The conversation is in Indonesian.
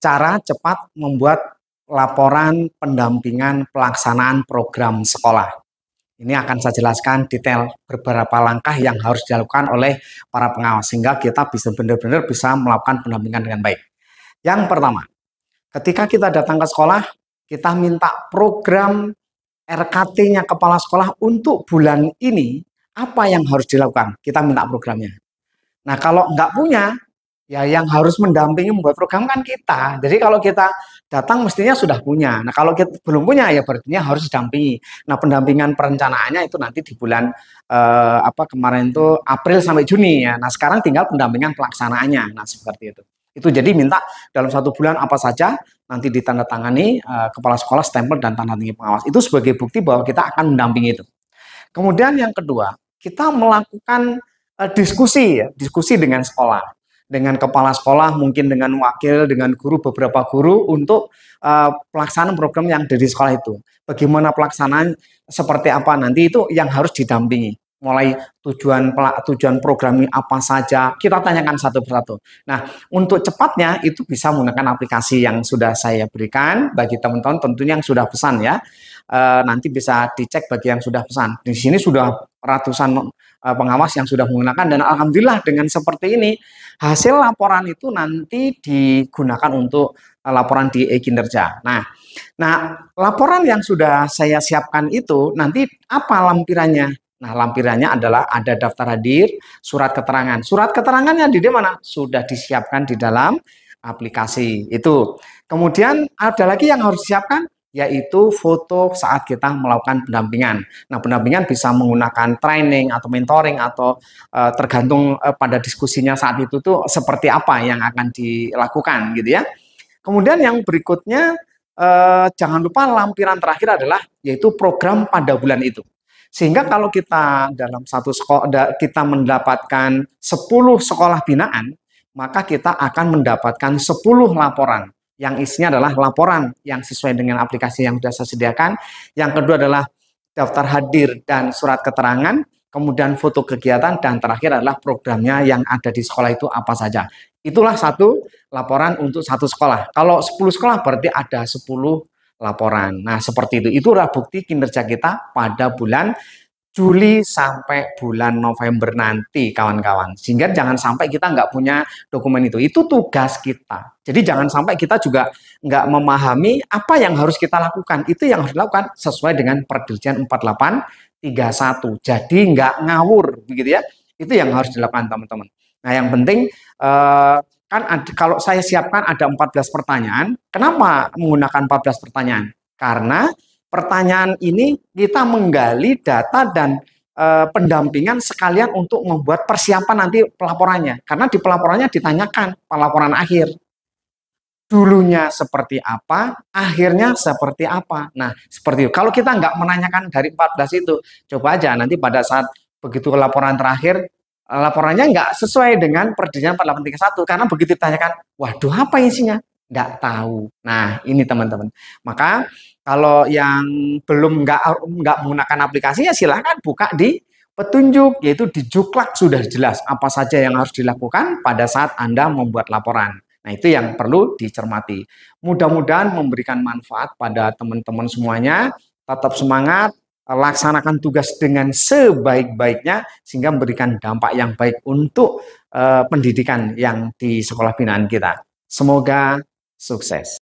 cara cepat membuat laporan pendampingan pelaksanaan program sekolah. Ini akan saya jelaskan detail beberapa langkah yang harus dilakukan oleh para pengawas sehingga kita bisa benar-benar bisa melakukan pendampingan dengan baik. Yang pertama, ketika kita datang ke sekolah, kita minta program RKT-nya kepala sekolah untuk bulan ini, apa yang harus dilakukan? Kita minta programnya. Nah, kalau nggak punya, ya yang harus mendampingi membuat program kan kita. Jadi kalau kita datang mestinya sudah punya. Nah, kalau kita belum punya, ya berarti harus didampingi. Nah, pendampingan perencanaannya itu nanti di bulan kemarin itu April sampai Juni ya. Nah, sekarang tinggal pendampingan pelaksanaannya. Nah, seperti itu. Itu jadi minta dalam 1 bulan apa saja nanti ditandatangani kepala sekolah, stempel dan tanda tangan pengawas. Itu sebagai bukti bahwa kita akan mendampingi itu. Kemudian yang kedua, kita melakukan diskusi dengan sekolah, dengan kepala sekolah, mungkin dengan wakil, dengan guru, beberapa guru untuk pelaksanaan program yang dari sekolah itu. Bagaimana pelaksanaan, seperti apa nanti itu yang harus didampingi. Mulai tujuan program ini apa saja, kita tanyakan satu persatu. Nah, untuk cepatnya itu bisa menggunakan aplikasi yang sudah saya berikan bagi teman-teman tentunya yang sudah pesan ya. Nanti bisa dicek bagi yang sudah pesan. Di sini sudah ratusan pengawas yang sudah menggunakan dan alhamdulillah dengan seperti ini hasil laporan itu nanti digunakan untuk laporan di e-kinerja. Nah, laporan yang sudah saya siapkan itu nanti apa lampirannya? Nah, lampirannya adalah ada daftar hadir, surat keterangan. Surat keterangannya di mana? Sudah disiapkan di dalam aplikasi itu. Kemudian ada lagi yang harus disiapkan, yaitu foto saat kita melakukan pendampingan. Nah, pendampingan bisa menggunakan training atau mentoring atau tergantung pada diskusinya saat itu tuh seperti apa yang akan dilakukan gitu ya. Kemudian yang berikutnya jangan lupa lampiran terakhir adalah yaitu program pada bulan itu. Sehingga kalau kita dalam satu sekolah kita mendapatkan 10 sekolah binaan, maka kita akan mendapatkan 10 laporan. Yang isinya adalah laporan yang sesuai dengan aplikasi yang sudah saya sediakan. Yang kedua adalah daftar hadir dan surat keterangan, kemudian foto kegiatan, dan terakhir adalah programnya yang ada di sekolah itu apa saja. Itulah satu laporan untuk satu sekolah. Kalau 10 sekolah berarti ada 10 laporan. Nah, seperti itu. Itulah bukti kinerja kita pada bulan Juli sampai bulan November nanti, kawan-kawan. Sehingga jangan sampai kita nggak punya dokumen itu. Itu tugas kita. Jadi jangan sampai kita juga nggak memahami apa yang harus kita lakukan. Itu yang harus dilakukan sesuai dengan Perdirjen 4831. Jadi nggak ngawur, begitu ya. Itu yang harus dilakukan, teman-teman. Nah, yang penting kalau saya siapkan ada 14 pertanyaan. Kenapa menggunakan 14 pertanyaan? Karena pertanyaan ini kita menggali data dan pendampingan sekalian untuk membuat persiapan nanti pelaporannya. Karena di pelaporannya ditanyakan pelaporan akhir. Dulunya seperti apa, akhirnya seperti apa. Nah, seperti itu. Kalau kita nggak menanyakan dari 14 itu, coba aja nanti pada saat begitu laporan terakhir, laporannya nggak sesuai dengan Perdirjen 4831 karena begitu ditanyakan, waduh apa isinya? Nggak tahu. Nah, ini teman-teman. Maka kalau yang belum nggak menggunakan aplikasinya, silahkan buka di petunjuk, yaitu di Juklak sudah jelas apa saja yang harus dilakukan pada saat Anda membuat laporan. Nah, itu yang perlu dicermati. Mudah-mudahan memberikan manfaat pada teman-teman semuanya. Tetap semangat, laksanakan tugas dengan sebaik-baiknya sehingga memberikan dampak yang baik untuk pendidikan yang di sekolah binaan kita. Semoga sukses.